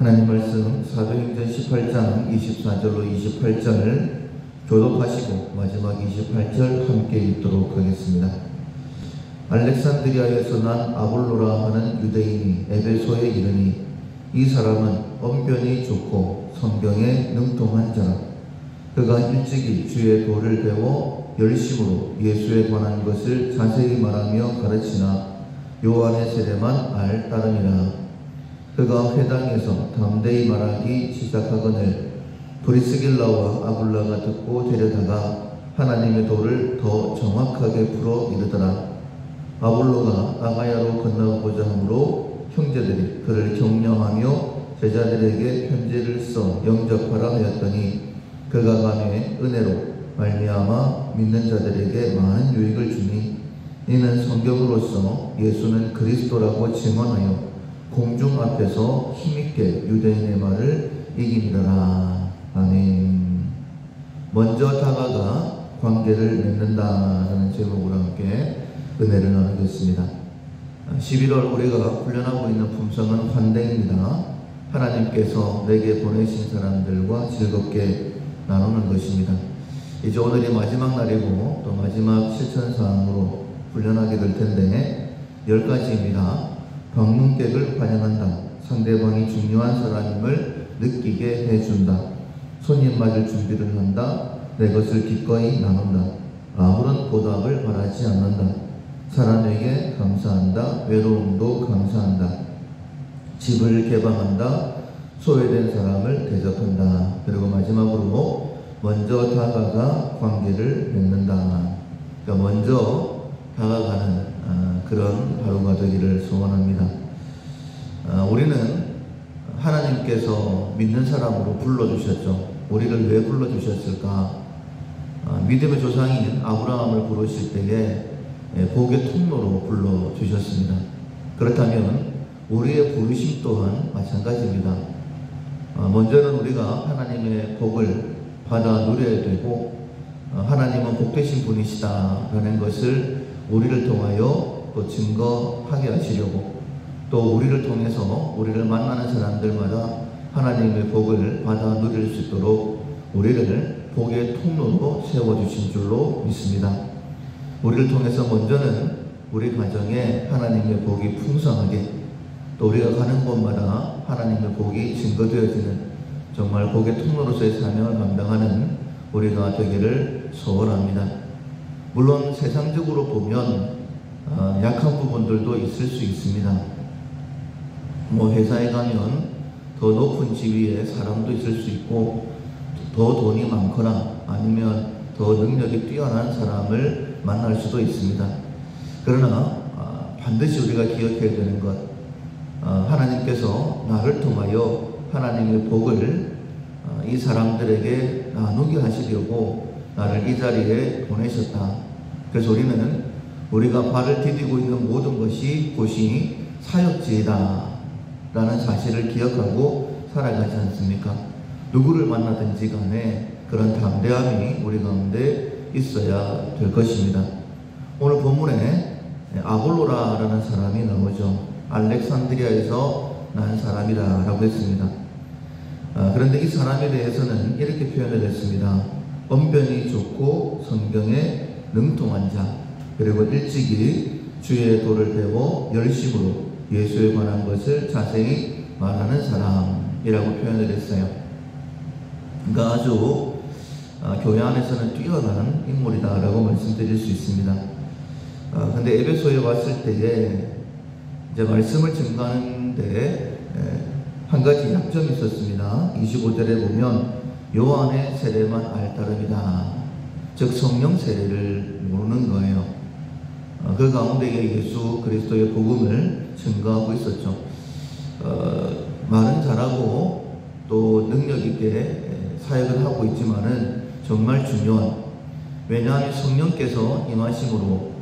하나님 말씀 사도행전 18장 24절로 28절 교독하시고 마지막 28절 함께 읽도록 하겠습니다. 알렉산드리아에서 난 아볼로라 하는 유대인이 에베소에 이르니 이 사람은 언변이 좋고 성경에 능통한 자라. 그가 일찍이 주의 도를 배워 열심으로 예수에 관한 것을 자세히 말하며 가르치나 요한의 세례만 알 따름이라. 그가 회당에서 담대히 말하기 시작하거늘 브리스길라와 아굴라가 듣고 데려다가 하나님의 도를 더 정확하게 풀어 이르더라. 아볼로가 아가야로 건너가고자 하므로 형제들이 그를 격려하며 제자들에게 편지를 써 영접하라 하였더니 그가 가매 은혜로 말미암아 믿는 자들에게 많은 유익을 주니 이는 성경으로서 예수는 그리스도라고 증언하여 공중 앞에서 힘있게 유대인의 말을 이기니라. 아멘. 먼저 다가가 관계를 맺는다라는 제목으로 함께 은혜를 나누겠습니다. 11월 우리가 훈련하고 있는 품성은 환대입니다. 하나님께서 내게 보내신 사람들과 즐겁게 나누는 것입니다. 이제 오늘이 마지막 날이고 또 마지막 실천사항으로 훈련하게 될 텐데 10가지입니다. 방문객을 환영한다. 상대방이 중요한 사람임을 느끼게 해준다. 손님 맞을 준비를 한다. 내 것을 기꺼이 나눈다. 아무런 보답을 바라지 않는다. 사람에게 감사한다. 외로움도 감사한다. 집을 개방한다. 소외된 사람을 대접한다. 그리고 마지막으로 먼저 다가가 관계를 맺는다. 그러니까 먼저 다가가는 그런 하루가 되기를 소원합니다. 우리는 하나님께서 믿는 사람으로 불러주셨죠. 우리를 왜 불러주셨을까? 믿음의 조상인 아브라함을 부르실 때에 복의 통로로 불러주셨습니다. 그렇다면 우리의 부르심 또한 마찬가지입니다. 먼저는 우리가 하나님의 복을 받아 누려야 되고 하나님은 복되신 분이시다 라는 것을 우리를 통하여 또 증거하게 하시려고 또 우리를 통해서 우리를 만나는 사람들마다 하나님의 복을 받아 누릴 수 있도록 우리를 복의 통로로 세워주신 줄로 믿습니다. 우리를 통해서 먼저는 우리 가정에 하나님의 복이 풍성하게 또 우리가 가는 곳마다 하나님의 복이 증거되어지는 정말 복의 통로로서의 사명을 감당하는 우리가 되기를 소원합니다. 물론 세상적으로 보면 약한 부분들도 있을 수 있습니다. 회사에 가면 더 높은 지위에 사람도 있을 수 있고 더 돈이 많거나 아니면 더 능력이 뛰어난 사람을 만날 수도 있습니다. 그러나 반드시 우리가 기억해야 되는 것, 하나님께서 나를 통하여 하나님의 복을 이 사람들에게 나누게 하시려고 나를 이 자리에 보내셨다. 그래서 우리가 발을 디디고 있는 모든 것이 곧이 사역지이다 라는 사실을 기억하고 살아가지 않습니까? 누구를 만나든지 간에 그런 담대함이 우리 가운데 있어야 될 것입니다. 오늘 본문에 아볼로라라는 사람이 나오죠. 알렉산드리아에서 난 사람이다 라고 했습니다. 그런데 이 사람에 대해서는 이렇게 표현을 했습니다. 언변이 좋고 성경에 능통한 자, 그리고 일찍이 주의 도를 배워 열심으로 예수에 관한 것을 자세히 말하는 사람이라고 표현을 했어요. 그러니까 아주 교회 안에서는 뛰어난 인물이다라고 말씀드릴 수 있습니다. 근데 에베소에 왔을 때에 이제 말씀을 증거하는데 한 가지 약점이 있었습니다. 25절에 보면 요한의 세례만 알 따름이다. 즉 성령 세례를 모르는 거예요. 그 가운데 예수 그리스도의 복음을 증거하고 있었죠. 말은 잘하고 또 능력 있게 사역을 하고 있지만은 정말 중요한, 왜냐하면 성령께서 임하심으로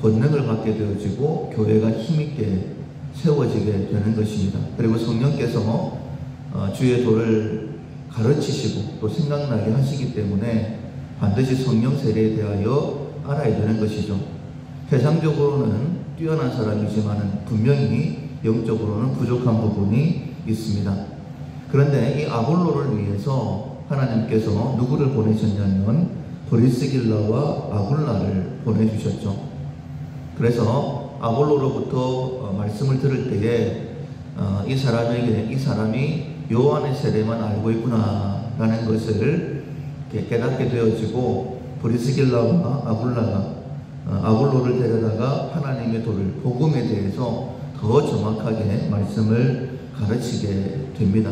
권능을 받게 되어지고 교회가 힘있게 세워지게 되는 것입니다. 그리고 성령께서 주의 도를 가르치시고 또 생각나게 하시기 때문에 반드시 성령 세례에 대하여 알아야 되는 것이죠. 세상적으로는 뛰어난 사람이지만 분명히 영적으로는 부족한 부분이 있습니다. 그런데 이 아볼로를 위해서 하나님께서 누구를 보내셨냐면 브리스길라와 아굴라를 보내주셨죠. 그래서 아볼로로부터 말씀을 들을 때에 이 사람이 요한의 세례만 알고 있구나 라는 것을 깨닫게 되어지고, 브리스길라와 아굴라가 아볼로를 데려다가 하나님의 도를, 복음에 대해서 더 정확하게 말씀을 가르치게 됩니다.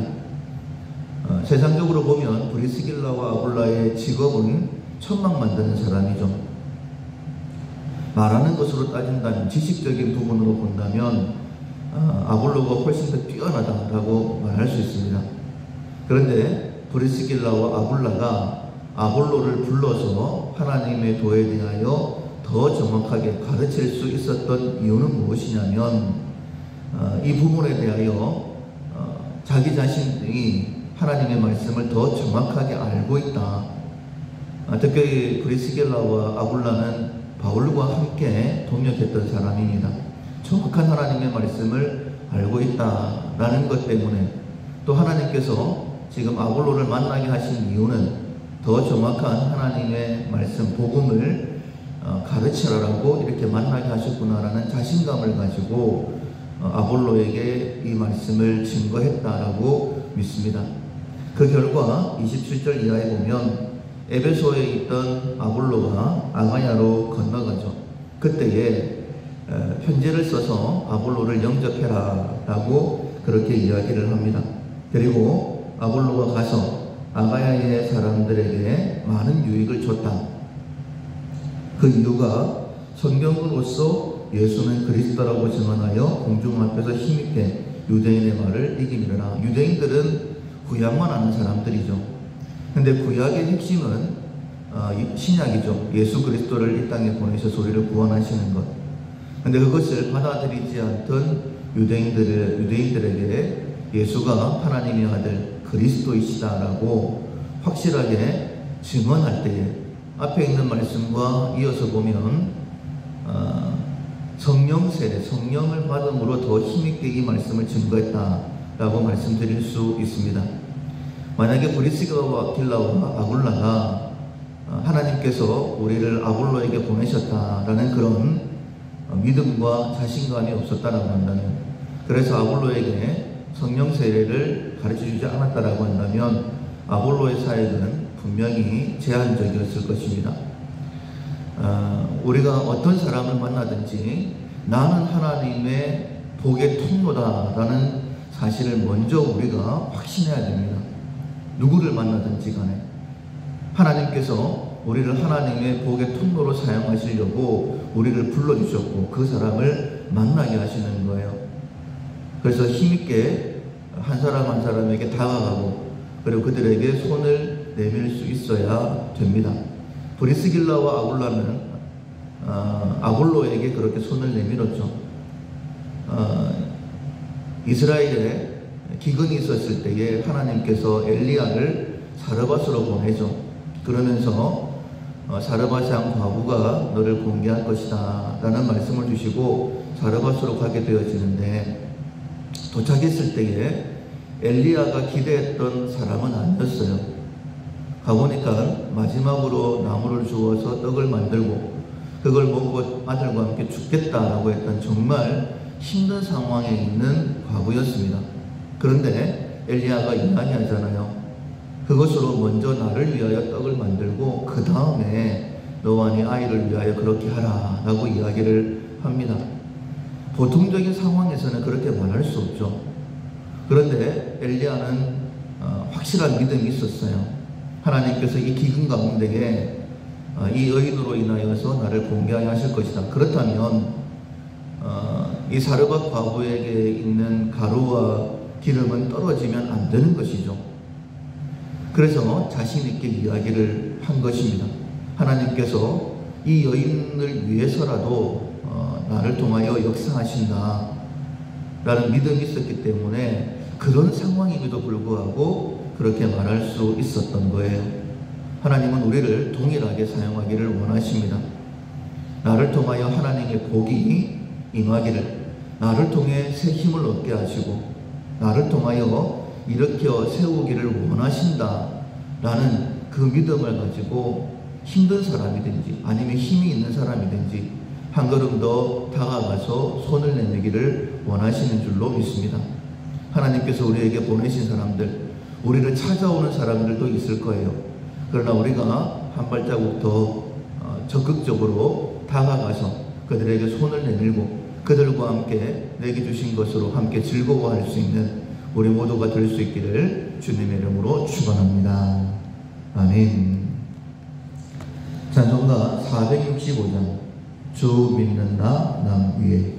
세상적으로 보면 브리스길라와 아굴라의 직업은 천막 만드는 사람이죠. 말하는 것으로 따진다면, 지식적인 부분으로 본다면 아볼로가 훨씬 더 뛰어나다라고 말할 수 있습니다. 그런데 브리스길라와 아굴라가 아볼로를 불러서 하나님의 도에 대하여 더 정확하게 가르칠 수 있었던 이유는 무엇이냐면, 이 부분에 대하여 자기 자신이 하나님의 말씀을 더 정확하게 알고 있다. 특히 브리스길라와 아굴라는 바울과 함께 동역했던 사람입니다. 정확한 하나님의 말씀을 알고 있다라는 것 때문에, 또 하나님께서 지금 아볼로를 만나게 하신 이유는 더 정확한 하나님의 말씀, 복음을 가르치라라고 이렇게 만나게 하셨구나라는 자신감을 가지고 아볼로에게 이 말씀을 증거했다라고 믿습니다. 그 결과 27절 이하에 보면 에베소에 있던 아볼로가 아가야로 건너가죠. 그때에 편지를 써서 아볼로를 영접해라 라고 그렇게 이야기를 합니다. 그리고 아볼로가 가서 아가야의 사람들에게 많은 유익을 줬다. 그 이유가 성경으로서 예수는 그리스도라고 증언하여 공중 앞에서 힘있게 유대인의 말을 이기리라. 유대인들은 구약만 아는 사람들이죠. 근데 구약의 핵심은 신약이죠. 예수 그리스도를 이 땅에 보내셔서 우리를 구원하시는 것. 근데 그것을 받아들이지 않던 유대인들에게 예수가 하나님의 아들 그리스도이시다라고 확실하게 증언할 때에, 앞에 있는 말씀과 이어서 보면 성령 세례, 성령을 받음으로 더 힘있게 이 말씀을 증거했다라고 말씀드릴 수 있습니다. 만약에 브리스길라와 아굴라가 하나님께서 우리를 아볼로에게 보내셨다라는 그런 믿음과 자신감이 없었다라고 한다면, 그래서 아볼로에게 성령 세례를 가르쳐주지 않았다라고 한다면 아볼로의 사역은 분명히 제한적이었을 것입니다. 우리가 어떤 사람을 만나든지 나는 하나님의 복의 통로다라는 사실을 먼저 우리가 확신해야 됩니다. 누구를 만나든지 간에 하나님께서 우리를 하나님의 복의 통로로 사용하시려고 우리를 불러주셨고 그 사람을 만나게 하시는 거예요. 그래서 힘있게 한 사람 한 사람에게 다가가고, 그리고 그들에게 손을 내밀 수 있어야 됩니다. 브리스길라와 아굴라는 아볼로에게 그렇게 손을 내밀었죠. 이스라엘에 기근이 있었을 때에 하나님께서 엘리야를 사르밧으로 보내죠. 그러면서 사르밧의 과부가 너를 공개할 것이다 라는 말씀을 주시고 사르밧으로 가게 되어지는데, 도착했을 때에 엘리야가 기대했던 사람은 아니었어요. 가보니까 마지막으로 나무를 주워서 떡을 만들고 그걸 먹고 아들과 함께 죽겠다라고 했던 정말 힘든 상황에 있는 과부였습니다. 그런데 엘리야가 이야기하잖아요. 그것으로 먼저 나를 위하여 떡을 만들고 그 다음에 너와 네 아이를 위하여 그렇게 하라 라고 이야기를 합니다. 보통적인 상황에서는 그렇게 말할 수 없죠. 그런데 엘리야는 확실한 믿음이 있었어요. 하나님께서 이 기근 가운데에 이 여인으로 인하여서 나를 공개하여 하실 것이다. 그렇다면 이 사르밧 과부에게 있는 가루와 기름은 떨어지면 안 되는 것이죠. 그래서 자신 있게 이야기를 한 것입니다. 하나님께서 이 여인을 위해서라도 나를 통하여 역사하신다 라는 믿음이 있었기 때문에 그런 상황임에도 불구하고 그렇게 말할 수 있었던 거예요. 하나님은 우리를 동일하게 사용하기를 원하십니다. 나를 통하여 하나님의 복이 임하기를, 나를 통해 새 힘을 얻게 하시고 나를 통하여 일으켜 세우기를 원하신다라는 그 믿음을 가지고 힘든 사람이든지 아니면 힘이 있는 사람이든지 한 걸음 더 다가가서 손을 내밀기를 원하시는 줄로 믿습니다. 하나님께서 우리에게 보내신 사람들, 우리를 찾아오는 사람들도 있을 거예요. 그러나 우리가 한 발자국 더 적극적으로 다가가서 그들에게 손을 내밀고 그들과 함께 내게 주신 것으로 함께 즐거워할 수 있는 우리 모두가 될 수 있기를 주님의 이름으로 축원합니다. 아멘. 찬송가 465장 주 믿는 나 남 위에